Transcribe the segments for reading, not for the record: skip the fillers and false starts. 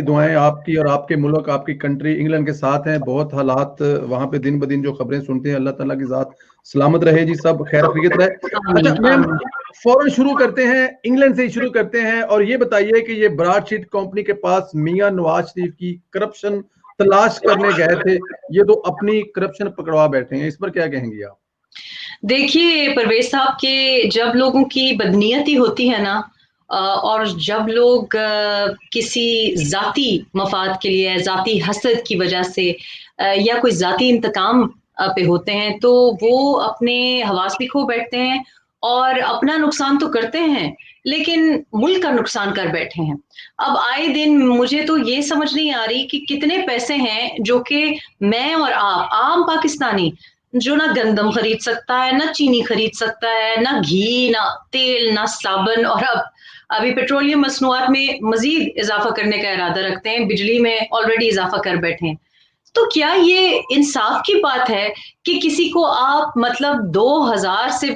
दुआएं आपकी और आपके मुल्क, आपकी कंट्री इंग्लैंड के साथ हैं। बहुत हालात वहां पे दिन ब दिन जो खबरें सुनते हैं, अल्लाह ताला की ज़ात सलामत रहे जी, सब खैर खैरियत रहे। अच्छा मैम, फौरन शुरू करते हैं, इंग्लैंड से ही शुरू करते हैं, और ये बताइए कि ये ब्रॉडशीट कंपनी के पास मियां नवाज शरीफ की करप्शन तलाश करने गए थे, ये तो अपनी करप्शन पकड़वा बैठे हैं, इस पर क्या कहेंगी आप? देखिए परवेज साहब के जब लोगों की बदनीयती होती है ना, और जब लोग किसी जाती मफाद के लिए, जाती हसद की वजह से या कोई जाती इंतकाम पे होते हैं, तो वो अपने हवास भी खो बैठते हैं और अपना नुकसान तो करते हैं लेकिन मुल्क का नुकसान कर बैठे हैं। अब आए दिन मुझे तो ये समझ नहीं आ रही कि कितने पैसे हैं जो कि मैं और आप आम पाकिस्तानी, जो ना गंदम खरीद सकता है, ना चीनी खरीद सकता है, ना घी, ना तेल, ना साबन, और अब अभी पेट्रोलियम मसनूआत में मजीद इजाफा करने का इरादा रखते हैं, बिजली में ऑलरेडी इजाफा कर बैठे हैं। तो क्या ये इंसाफ की बात है कि किसी को आप मतलब 2000 से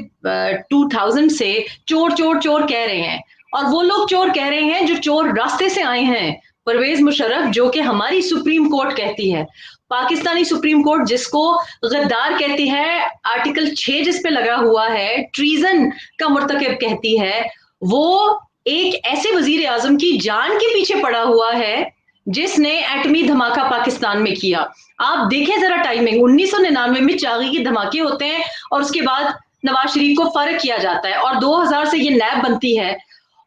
2000 से चोर चोर चोर कह रहे हैं, और वो लोग चोर कह रहे हैं जो चोर रास्ते से आए हैं, परवेज मुशर्रफ, जो कि हमारी सुप्रीम कोर्ट कहती है, पाकिस्तानी सुप्रीम कोर्ट जिसको गद्दार कहती है, आर्टिकल 6 जिस पे लगा हुआ है, ट्रीजन का मुर्तकिब कहती है, वो एक ऐसे वजीर आजम की जान के पीछे पड़ा हुआ है जिसने एटमी धमाका पाकिस्तान में किया। आप देखें जरा टाइमिंग, 1999 में चागी के धमाके होते हैं और उसके बाद नवाज शरीफ को फर्क किया जाता है, और 2000 से ये नैब बनती है,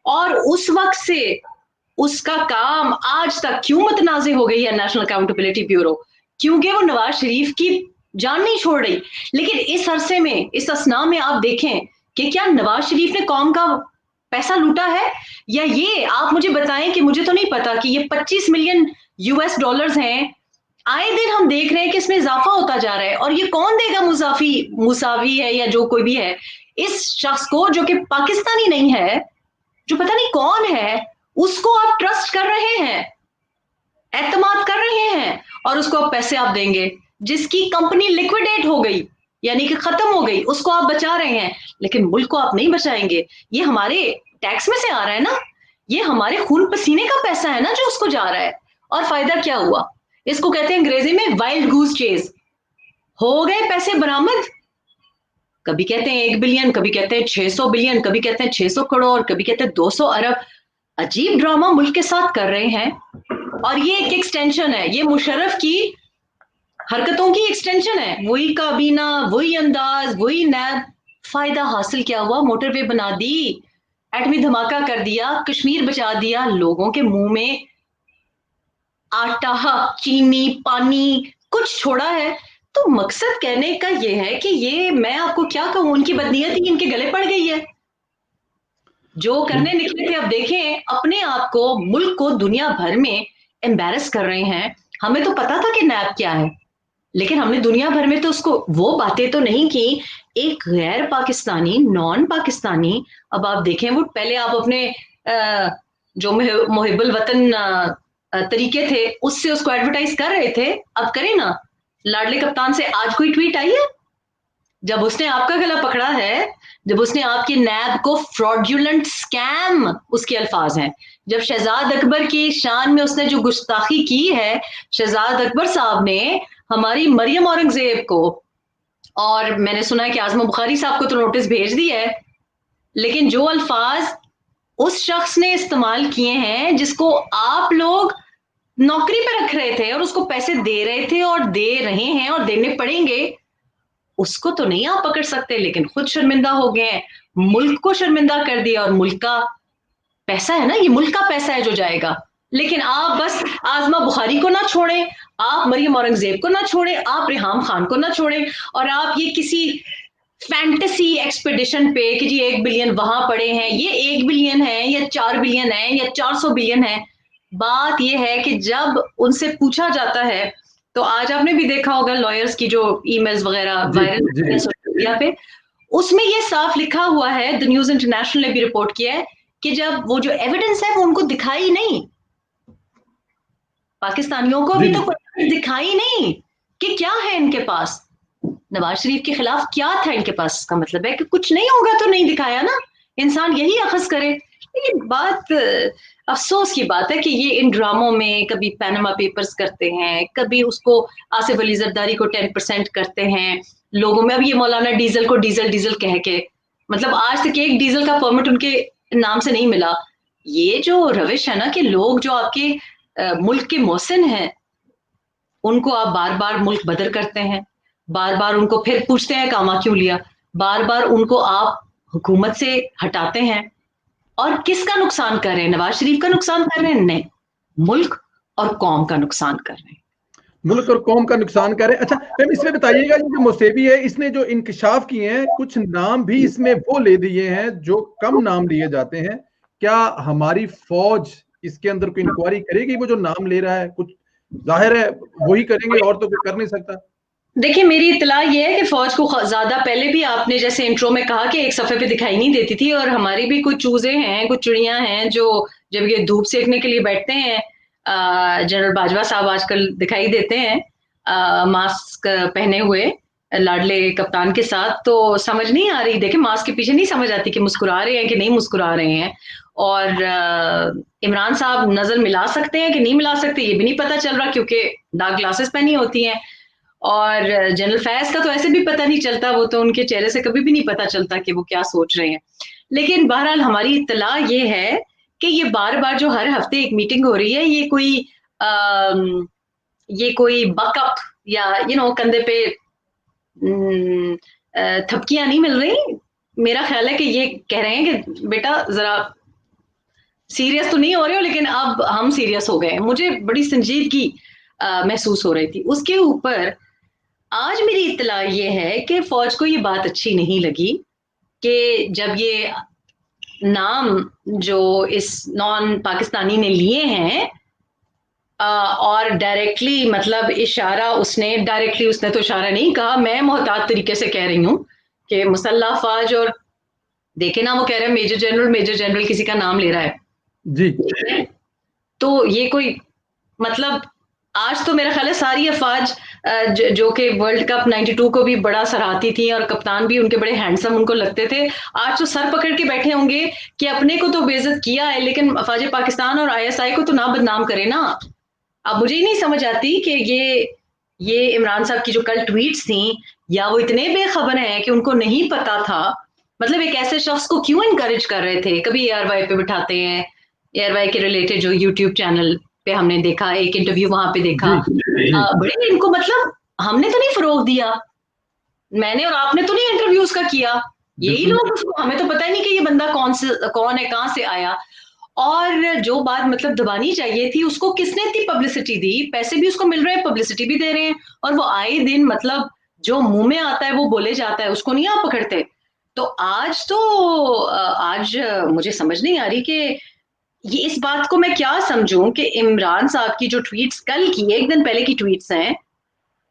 और उस वक्त से उसका काम आज तक क्यों मतनाज़े हो गई है नेशनल अकाउंटेबिलिटी ब्यूरो, क्योंकि वो नवाज शरीफ की जान नहीं छोड़ रही। लेकिन इस अरसे में, इस असना में आप देखें कि क्या नवाज शरीफ ने कौम का पैसा लूटा है, या ये आप मुझे बताएं कि मुझे तो नहीं पता कि ये 25 मिलियन यूएस डॉलर्स हैं, आए दिन हम देख रहे हैं कि इसमें इजाफा होता जा रहा है, और ये कौन देगा मुसावी है या जो कोई भी है इस शख्स को जो कि पाकिस्तानी नहीं है, जो पता नहीं कौन है, उसको आप ट्रस्ट कर रहे हैं, एतमाद कर रहे हैं, और उसको आप पैसे आप देंगे, जिसकी कंपनी लिक्विडेट हो गई यानी कि खत्म हो गई, उसको आप बचा रहे हैं, लेकिन मुल्क को आप नहीं बचाएंगे। ये हमारे टैक्स में से आ रहा है ना, ये हमारे खून पसीने का पैसा है ना जो उसको जा रहा है, और फायदा क्या हुआ? इसको कहते हैं अंग्रेजी में वाइल्ड गूस चेज। हो गए पैसे बरामद, कभी कहते हैं 1 बिलियन, कभी कहते हैं 600 बिलियन, कभी कहते हैं 600 करोड़, कभी कहते हैं 200 अरब। अजीब ड्रामा मुल्क के साथ कर रहे हैं, और ये एक एक्सटेंशन है, ये मुशर्रफ की हरकतों की एक्सटेंशन है, वही काबीना, वही अंदाज, वही नैब। फायदा हासिल क्या हुआ? मोटरवे बना दी, एटमी धमाका कर दिया, कश्मीर बचा दिया, लोगों के मुंह में आटा, चीनी, पानी कुछ छोड़ा है। तो मकसद कहने का ये है कि ये, मैं आपको क्या कहूं, उनकी बदनीयती इनके गले पड़ गई है, जो करने निकले थे। अब देखें अपने आप को, मुल्क को दुनिया भर में एम्बेरस कर रहे हैं। हमें तो पता था कि नैब क्या है, लेकिन हमने दुनिया भर में तो उसको वो बातें तो नहीं की। एक गैर पाकिस्तानी, नॉन पाकिस्तानी, अब आप देखें, वो पहले आप अपने जो मुहिबुल वतन तरीके थे उससे उसको एडवर्टाइज कर रहे थे, अब करें ना। लाडले कप्तान से आज कोई ट्वीट आई है? जब उसने आपका गला पकड़ा है, जब उसने आपकी नैब को फ्रॉडुलेंट स्कैम, उसके अल्फाज हैं, जब शहजाद अकबर की शान में उसने जो गुस्ताखी की है, शहजाद अकबर साहब ने हमारी मरियम औरंगजेब को, और मैंने सुना है कि आजमा बुखारी साहब को तो नोटिस भेज दिया है, लेकिन जो अल्फाज उस शख्स ने इस्तेमाल किए हैं जिसको आप लोग नौकरी पे रख रहे थे और उसको पैसे दे रहे थे और दे रहे हैं और देने पड़ेंगे, उसको तो नहीं आप पकड़ सकते, लेकिन खुद शर्मिंदा हो गए हैं, मुल्क को शर्मिंदा कर दिया, और मुल्क का पैसा है ना, ये मुल्क का पैसा है जो जाएगा। लेकिन आप बस आजमा बुखारी को ना छोड़ें, आप मरियम औरंगजेब को ना छोड़ें, आप रिहाम खान को ना छोड़ें, और आप ये किसी फैंटेसी एक्सपेडिशन पे कि जी 1 बिलियन वहां पड़े हैं, ये 1 बिलियन है या 4 बिलियन है या 400 बिलियन है। बात यह है कि जब उनसे पूछा जाता है, तो आज आपने भी देखा होगा लॉयर्स की जो ईमेल्स वगैरह जी वायरल जी। सोशल मीडिया पे, उसमें ये साफ लिखा हुआ है, द न्यूज इंटरनेशनल ने भी रिपोर्ट किया है कि जब वो जो एविडेंस है वो उनको दिखाई नहीं, पाकिस्तानियों को जी अभी जी। तो कोई दिखाई नहीं कि क्या है इनके पास, नवाज शरीफ के खिलाफ क्या था इनके पास। का मतलब है कि कुछ नहीं होगा तो नहीं दिखाया ना, इंसान यही अखज करे। लेकिन बात अफसोस की बात है कि ये इन ड्रामों में कभी पैनामा पेपर्स करते हैं, कभी उसको आसिफ अली जरदारी को 10% करते हैं लोगों में। अब ये मौलाना डीजल को डीजल डीजल कह के, मतलब आज तक एक डीजल का परमिट उनके नाम से नहीं मिला। ये जो रविश है ना कि लोग जो आपके मुल्क के मोहसिन हैं उनको आप बार बार मुल्क बदर करते हैं, बार बार उनको फिर पूछते हैं कामा क्यों लिया, बार बार उनको आप हुकूमत से हटाते हैं। और किसका नुकसान कर रहे हैं? नवाज शरीफ का नुकसान कर रहे हैं? नहीं, मुल्क और कौम का नुकसान कर रहे हैं। मुल्क और कौम का नुकसान कर रहे हैं। अच्छा मैम इसमें बताइएगा, ये जो मुसेवी है इसने जो इंकशाफ किए हैं, कुछ नाम भी इसमें वो ले दिए हैं जो कम नाम लिए जाते हैं। क्या हमारी फौज इसके अंदर कोई इंक्वायरी करेगी? वो जो नाम ले रहा है कुछ जाहिर है वही करेंगे और तो कोई कर नहीं सकता। देखिए मेरी इतला ये है कि फौज को ज्यादा पहले भी आपने जैसे इंट्रो में कहा कि एक सफे पे दिखाई नहीं देती थी, और हमारी भी कुछ चूजे हैं, कुछ चिड़ियां हैं जो जब ये धूप सेकने के लिए बैठते हैं, जनरल बाजवा साहब आजकल दिखाई देते हैं मास्क पहने हुए लाडले कप्तान के साथ, तो समझ नहीं आ रही। देखिए मास्क के पीछे नहीं समझ आती कि मुस्कुरा रहे हैं कि नहीं मुस्कुरा रहे हैं। और इमरान साहब नजर मिला सकते हैं कि नहीं मिला सकते ये भी नहीं पता चल रहा, क्योंकि डार्क ग्लासेस पहनी होती हैं। और जनरल फैज का तो ऐसे भी पता नहीं चलता, वो तो उनके चेहरे से कभी भी नहीं पता चलता कि वो क्या सोच रहे हैं। लेकिन बहरहाल हमारी इत्तला ये है कि ये बार बार जो हर हफ्ते एक मीटिंग हो रही है, ये कोई बकअप या कंधे पे थपकियां नहीं मिल रही। मेरा ख्याल है कि ये कह रहे हैं कि बेटा जरा सीरियस तो नहीं हो रहे हो, लेकिन अब हम सीरियस हो गए। मुझे बड़ी संजीदगी महसूस हो रही थी उसके ऊपर। आज मेरी इत्तला ये है कि फौज को ये बात अच्छी नहीं लगी कि जब ये नाम जो इस नॉन पाकिस्तानी ने लिए हैं और डायरेक्टली मतलब उसने तो इशारा नहीं कहा, मैं मोहतात तरीके से कह रही हूँ कि मुसल्लह फौज, और देखे ना वो कह रहे हैं मेजर जनरल किसी का नाम ले रहा है जी। तो ये कोई मतलब आज तो मेरा ख्याल है सारी अफवाज जो कि वर्ल्ड कप 92 को भी बड़ा सराहती थी और कप्तान भी उनके बड़े हैंडसम उनको लगते थे, आज तो सर पकड़ के बैठे होंगे कि अपने को तो बेइज्जत किया है लेकिन अफवाज पाकिस्तान और आईएसआई को तो ना बदनाम करे ना। अब मुझे ही नहीं समझ आती कि ये इमरान साहब की जो कल ट्वीट्स थी, या वो इतने बेखबर हैं कि उनको नहीं पता था। मतलब एक ऐसे शख्स को क्यों इनकरेज कर रहे थे? कभी एयरवाई पे बिठाते हैं, एयरवाई के रिलेटेड जो यूट्यूब चैनल पे हमने देखा, एक इंटरव्यू वहां पे देखा, बड़े इनको मतलब हमने तो नहीं फरोग दिया, मैंने और आपने तो नहीं इंटरव्यू उसका किया, यही लोग उसको, हमें तो पता ही नहीं कि ये बंदा कौन है, कहाँ से आया। और जो बात मतलब दबानी चाहिए थी उसको किसने इतनी पब्लिसिटी दी? पैसे भी उसको मिल रहे हैं, पब्लिसिटी भी दे रहे हैं, और वो आए दिन मतलब जो मुंह में आता है वो बोले जाता है, उसको नहीं आप पकड़ते। तो आज मुझे समझ नहीं आ रही कि ये इस बात को मैं क्या समझूं कि इमरान साहब की जो ट्वीट्स कल की एक दिन पहले की ट्वीट्स हैं,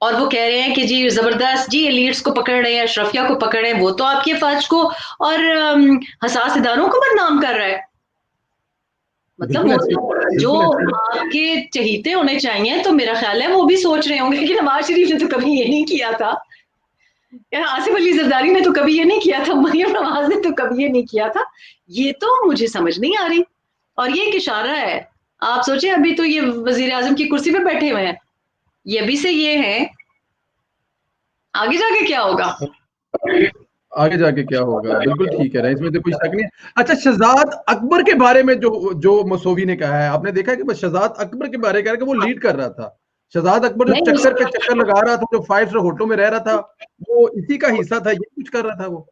और वो कह रहे हैं कि जी जबरदस्त जी एलीट्स को पकड़ रहे हैं, अशरफिया को पकड़ रहे हैं, वो तो आपके फौज को और हसास इदारों को बदनाम कर रहा है। मतलब जो आपके चहीते होने चाहिए तो मेरा ख्याल है वो भी सोच रहे होंगे कि नवाज शरीफ ने तो कभी ये नहीं किया था, या आसिफ अली जरदारी ने तो कभी ये नहीं किया था, मरियम नवाज ने तो कभी ये नहीं किया था। ये तो मुझे समझ नहीं आ रही। और ये एक इशारा है, आप सोचे अभी तो ये वजीर आजम की कुर्सी पे बैठे हुए हैं, ये अभी से ये हैं, आगे जाके क्या होगा? आगे जाके क्या होगा, बिल्कुल ठीक है, इसमें तो कोई शक नहीं है। अच्छा शहजाद अकबर के बारे में जो जो मसूवी ने कहा है, आपने देखा कि शहजाद अकबर के बारे में कह रहा है कि वो लीड कर रहा था। शहजाद अकबर जो चक्कर पे चक्कर लगा रहा था, जो 5 स्टार होटलों में रह रहा था, वो इसी का हिस्सा था, ये कुछ कर रहा था वो।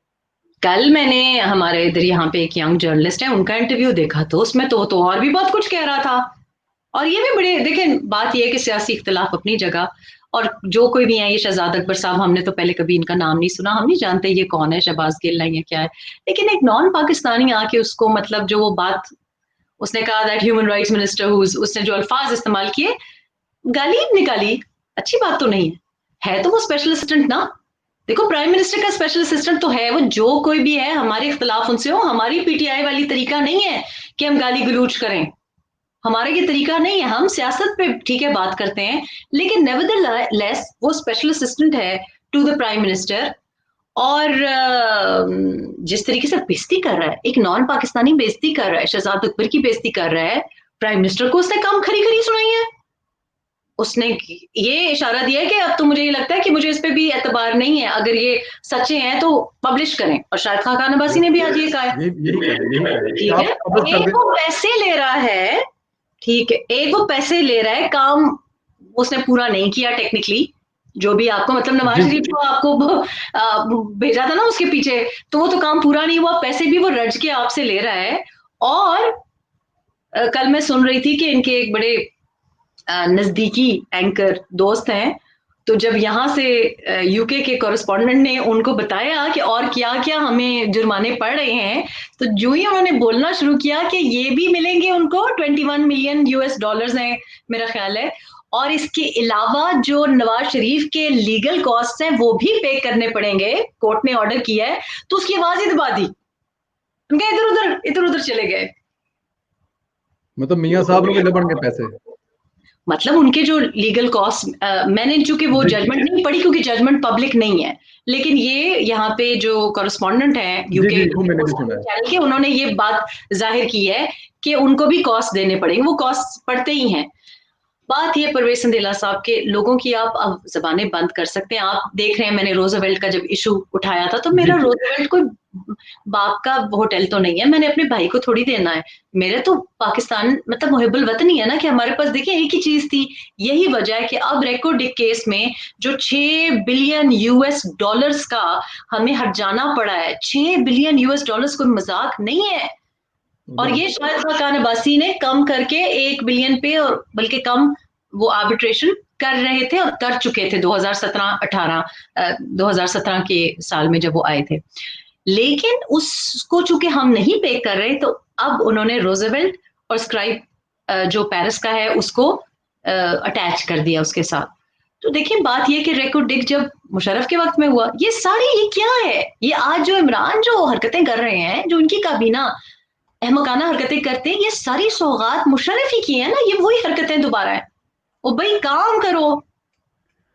कल मैंने हमारे इधर यहाँ पे एक यंग जर्नलिस्ट है उनका इंटरव्यू देखा, तो उसमें तो और भी बहुत कुछ कह रहा था। और ये भी बड़े देखें, बात ये है कि सियासी इख्तलाफ अपनी जगह, और जो कोई भी है, ये शहजाद अकबर साहब, हमने तो पहले कभी इनका नाम नहीं सुना, हम नहीं जानते ये कौन है, शहबाज गिल है या क्या है। लेकिन एक नॉन पाकिस्तानी आके उसको मतलब जो वो बात उसने कहा दैट ह्यूमन राइट्स मिनिस्टर, उसने जो अल्फाज इस्तेमाल किए, गाली निकाली, अच्छी बात तो नहीं है तो वो स्पेशल असिस्टेंट ना। देखो प्राइम मिनिस्टर का स्पेशल असिस्टेंट तो है वो, जो कोई भी है, हमारे इख्तलाफ उनसे हो, हमारी पीटीआई वाली तरीका नहीं है कि हम गाली गलूच करें, हमारा ये तरीका नहीं है, हम सियासत पे ठीक है बात करते हैं, लेकिन नेवरदलेस वो स्पेशल असिस्टेंट है टू द प्राइम मिनिस्टर। और जिस तरीके से बेइज्जती कर रहा है, एक नॉन पाकिस्तानी बेइज्जती कर रहा है, शहजाद अकबर की बेइज्जती कर रहा है, प्राइम मिनिस्टर को उसने कम खरी खरी सुनाई है। उसने ये इशारा दिया है कि अब तो मुझे ये लगता है कि मुझे इस पे भी एतबार नहीं है, अगर ये सच्चे हैं तो पब्लिश करें। और शाहिद खान अब्बासी ने भी आज ये कहा है। यही करें ठीक आप है, पब्लिश कर एक दें। वो पैसे ले रहा है, ठीक है, एक वो पैसे ले रहा है, काम उसने पूरा नहीं किया टेक्निकली, जो भी आपको मतलब नवाज जी शरीफ को आपको भेजा था ना उसके पीछे, तो वो तो काम पूरा नहीं हुआ, पैसे भी वो रज के आपसे ले रहा है। और कल मैं सुन रही थी कि इनके एक बड़े नजदीकी एंकर दोस्त हैं, तो जब यहाँ से यूके के कॉरेस्पॉन्डेंट ने उनको बताया कि और क्या क्या हमें जुर्माने पड़ रहे हैं, तो जो ही उन्होंने बोलना शुरू किया कि ये भी मिलेंगे उनको, 21 मिलियन यूएस डॉलर्स हैं मेरा ख्याल है, और इसके अलावा जो नवाज शरीफ के लीगल कॉस्ट हैं वो भी पे करने पड़ेंगे, कोर्ट ने ऑर्डर किया है, तो उसकी आवाज ही दबा दी, उनके इधर उधर चले गए। मतलब मियाँ साहब लोग लबड़ के पैसे। मतलब उनके जो लीगल कॉस्ट, मैंने चूंकि वो जी जजमेंट नहीं पढ़ी क्योंकि जजमेंट पब्लिक नहीं है, लेकिन ये यहाँ पे जो कॉरेस्पॉन्डेंट हैं जी यूके जी वो मैंने भी सुना है। चैनल के, उन्होंने ये बात जाहिर की है कि उनको भी कॉस्ट देने पड़ेंगे, वो कॉस्ट पड़ते ही हैं। बात ये परवेज संदेला साहब के लोगों की, आप अब जबानें बंद कर सकते हैं। आप देख रहे हैं, मैंने रोजवेल्ट का जब इशू उठाया था तो जी मेरा रोजवेल्ट कोई बाप का होटल तो नहीं है, मैंने अपने भाई को थोड़ी देना है, मेरे तो पाकिस्तान मतलब मुहिब्बुल वतन ही है ना, कि हमारे पास देखिए एक ही चीज थी। यही वजह है कि अब रेकॉर्ड केस में जो 6 बिलियन यूएस डॉलर्स का हमें हट जाना पड़ा है, 6 बिलियन यूएस डॉलर्स कोई मजाक नहीं है। और ये शाहिद खान अब्बासी ने कम करके 1 बिलियन पे, और बल्कि कम वो आर्बिट्रेशन कर रहे थे और कर चुके थे 2017-18 2017 के साल में जब वो आए थे, लेकिन उसको चूंकि हम नहीं पे कर रहे, तो अब उन्होंने रोजवेल्ट और स्क्राइब जो पेरिस का है उसको अटैच कर दिया उसके साथ। तो देखिए बात ये कि रेको डिग जब मुशर्रफ के वक्त में हुआ, ये क्या है, ये आज जो इमरान जो हरकतें कर रहे हैं, जो उनकी काबीना अहमकाना हरकतें करते हैं, ये सारी सौगात मुशर्रफ ही की है ना, ये वही हरकतें दोबारा है। ओ भाई काम करो,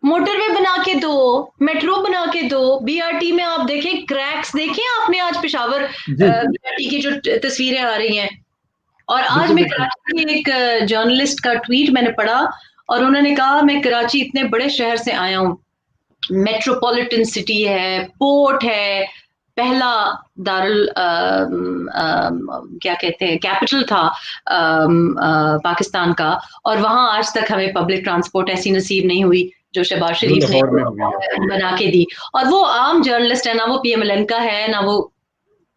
मोटरवे बना के दो, मेट्रो बना के दो, बीआरटी में आप देखें क्रैक्स, देखें आपने आज पेशावर जी बीआरटी की जो तस्वीरें आ रही हैं। और आज बिल्कुल मैं बिल्कुल। कराची के एक जर्नलिस्ट का ट्वीट मैंने पढ़ा, और उन्होंने कहा मैं कराची इतने बड़े शहर से आया हूँ, मेट्रोपॉलिटन सिटी है, पोर्ट है, पहला दारुल क्या कहते हैं कैपिटल था पाकिस्तान का, और वहां आज तक हमें पब्लिक ट्रांसपोर्ट ऐसी नसीब नहीं हुई जो शहबाज जो शरीफ ने लाहौर में हुई है। बना के दी। और वो आम जर्नलिस्ट है ना, वो पीएमएलएन का है ना वो,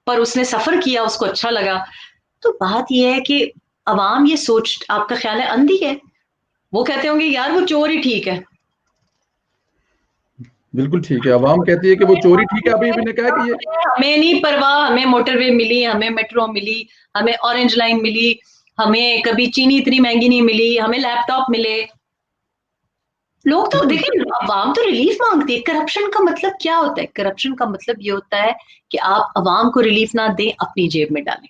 पर उसने सफर किया, उसको अच्छा लगा। तो बात यह है कि अवाम ये सोच, आपका ख्याल है, अंधी है, वो कहते होंगे यार वो चोर ही ठीक है। बिल्कुल ठीक है, अवाम कहती है कि वो चोरी ठीक है। अभी भी ने कहा कि ये हमें नहीं परवाह, हमें मोटरवे मिली, हमें मेट्रो मिली, हमें ऑरेंज लाइन मिली, हमें कभी चीनी इतनी महंगी नहीं मिली, हमें लैपटॉप मिले। लोग तो बिल्कुल देखिए, अवाम तो रिलीफ मांगती है। करप्शन का मतलब क्या होता है? करप्शन का मतलब ये होता है कि आप अवाम को रिलीफ ना दें, अपनी जेब में डालें।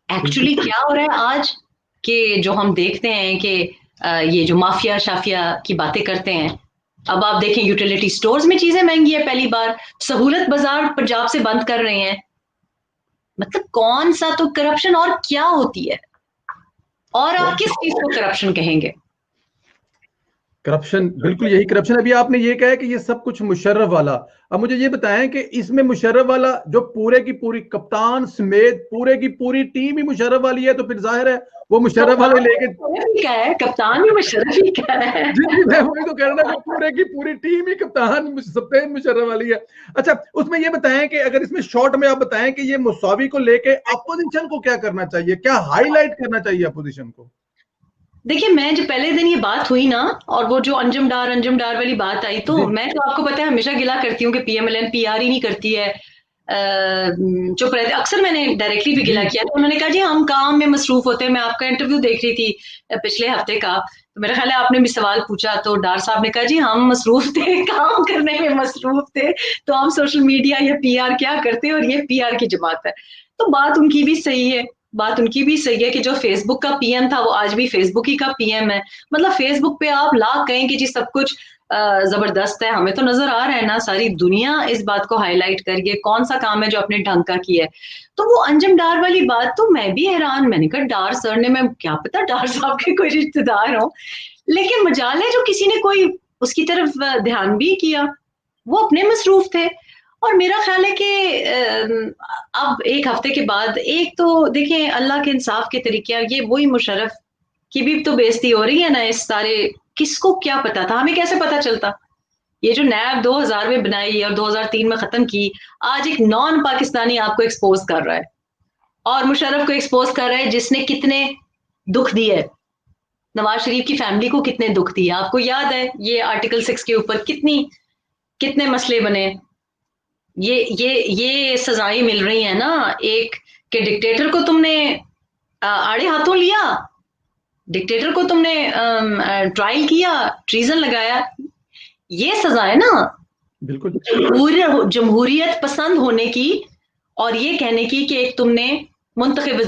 बिल्कुल एक्चुअली ठीक। क्या हो रहा है आज कि जो हम देखते हैं कि ये जो माफिया शाफिया की बातें करते हैं, अब आप देखें यूटिलिटी स्टोर्स में चीजें महंगी है, पहली बार सहूलत बाजार पंजाब से बंद कर रहे हैं। मतलब कौन सा तो करप्शन और क्या होती है, और आप किस चीज को करप्शन कहेंगे? करप्शन, बिल्कुल यही करप्शन। अभी आपने ये कहा है कि ये सब कुछ मुशर्रफ वाला, अब मुझे ये बताएं कि इसमें मुशर्रफ वाला जो पूरे की पूरी कप्तान समेत पूरे की पूरी टीम ही मुशर्रफ वाली है, तो फिर जाहिर है वो मुशर्रफ वाले लेके। कप्तान क्या है, कप्तान भी मुशर्रफ ही क्या है? जी जी मैं वही तो कह रहा था कि पूरे की पूरी टीम ही कप्तान सफेद मुशर्रफ वाली है। अच्छा, उसमें ये बताएं कि अगर इसमें शॉर्ट में आप बताएं कि ये मुसावी को लेके अपोजिशन को क्या करना चाहिए, क्या हाईलाइट करना चाहिए अपोजिशन को? देखिए, मैं जब पहले दिन ये बात हुई ना, और वो जो अंजुम डार वाली बात आई, तो जी मैं तो आपको पता है हमेशा गिला करती हूँ कि पीएमएलएन पीआर ही नहीं करती है, चुप रहते। अक्सर मैंने डायरेक्टली भी जी गिला किया, तो उन्होंने कहा जी हम काम में मसरूफ होते हैं। मैं आपका इंटरव्यू देख रही थी पिछले हफ्ते का, तो मेरा ख्याल है आपने भी सवाल पूछा, तो डार साहब ने कहा जी हम मसरूफ थे, काम करने में मसरूफ थे, तो हम सोशल मीडिया या पीआर क्या करते हैं, और ये पीआर की जमात है। तो बात उनकी भी सही है, बात उनकी भी सही है कि जो फेसबुक का पीएम था वो आज भी फेसबुक ही का पीएम है। मतलब फेसबुक पे आप लाख कहें कि जी सब कुछ जबरदस्त है, हमें तो नजर आ रहा है ना, सारी दुनिया इस बात को हाईलाइट करके कौन सा काम है जो अपने ढंग का किया है। तो वो अंजुम डार वाली बात तो मैं भी हैरान, मैंने कहा डार सर ने, मैं क्या पता डार साहब के कोई रिश्तेदार हो, लेकिन मजाल है जो किसी ने कोई उसकी तरफ ध्यान भी किया, वो अपने मसरूफ थे। और मेरा ख्याल है कि अब एक हफ्ते के बाद, एक तो देखें अल्लाह के इंसाफ के तरीके, ये वही मुशर्रफ की भी तो बेइज्जती हो रही है ना इस सारे, किसको क्या पता था, हमें कैसे पता चलता, ये जो नैब 2000 में बनाई और 2003 में खत्म की, आज एक नॉन पाकिस्तानी आपको एक्सपोज कर रहा है, और मुशर्रफ को एक्सपोज कर रहा है जिसने कितने दुख दिए, नवाज शरीफ की फैमिली को कितने दुख दिए, आपको याद है ये आर्टिकल 6 के ऊपर कितने मसले बने, ये सजाएं मिल रही है ना, एक के डिक्टेटर को तुमने आड़े हाथों लिया, डिक्टेटर को तुमने ट्रायल किया, ट्रीजन लगाया, ये सजा है ना बिल्कुल जमहूरियत पसंद होने की, और ये कहने की कि एक तुमने मुंतखब